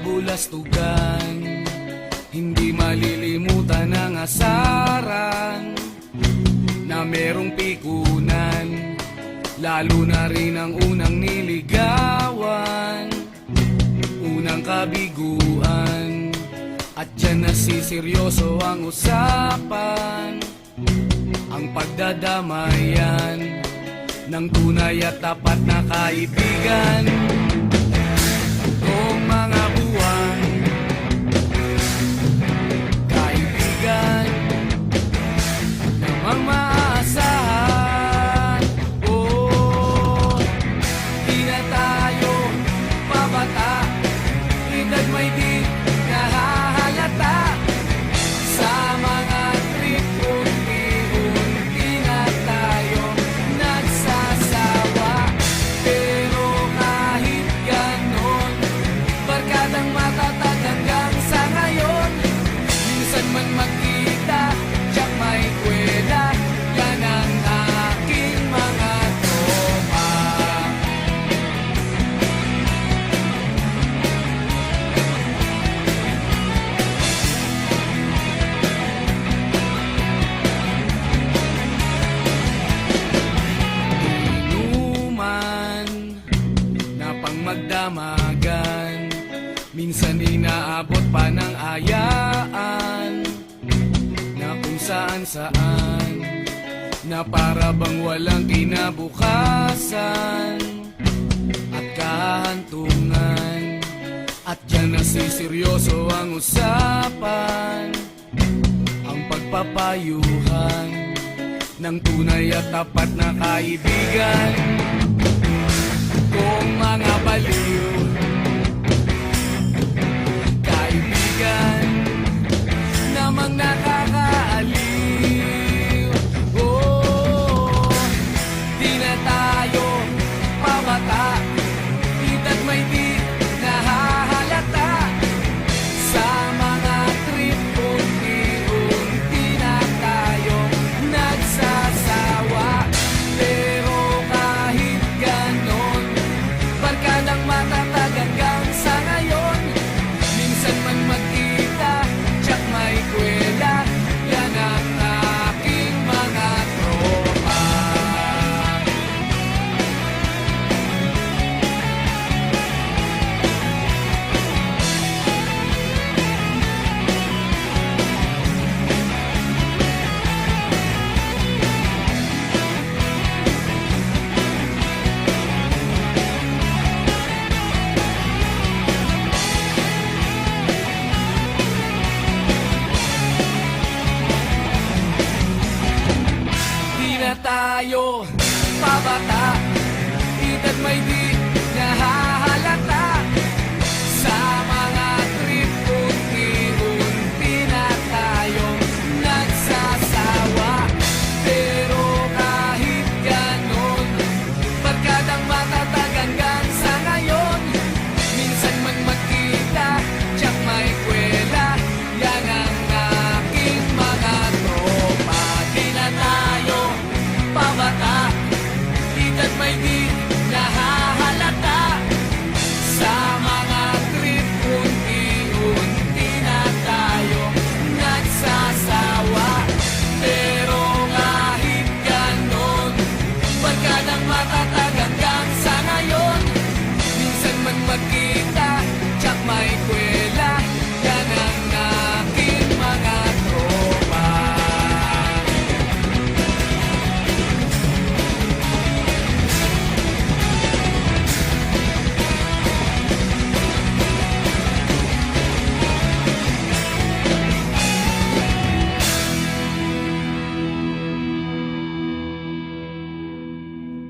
kabulastugan, hindi malilimutan ang asaran na merong pikunan, lalo na rin ang unang niligawan, unang kabiguan. At dyan nasiseryoso ang usapan, ang pagdadamayan ng tunay at tapat na kaibigan. Tatlong mga buwan, kaibigan namang maaasahan. Oh, di na tayo pabata, edad may di nahahalata. Sa mga trip unti-unti na tayo nagsasawa. Pero kahit ganon, barkadang matatag hanggang sa ngayon. Minsan man magkita, tiyak may kwela, yan ang aking mga tropa. Inuman na pang magdamagan, minsan inaabot pa ng ayaan, na kung saan-saan, na para bang walang kinabukasan at kahantungan. At dyan nasiseryoso ang usapan, ang pagpapayuhan ng tunay at tapat na kaibigan. Kung mga baliw, kaibigan namang nakakaaliw. Oh, di na tayo pabata, edad may di nahahalata. Sa mga trip unti-unti na tayo nagsasawa. Pero kahit ganon, barkadang matatag hanggang sa ngayon. Minsan man magkita, tiyak may kwela, yan ang aking mga tropa. Di na tayo pabata, edad may di nahahalata. Sa mga trip unti-unti na tayo nagsasawa. Pero kahit ganon, barkadang matatag hanggang sa ngayon. Minsan man magkita, tiyak may kwela, yan ang aking mga tropa. Di na tayo pabata, edad may di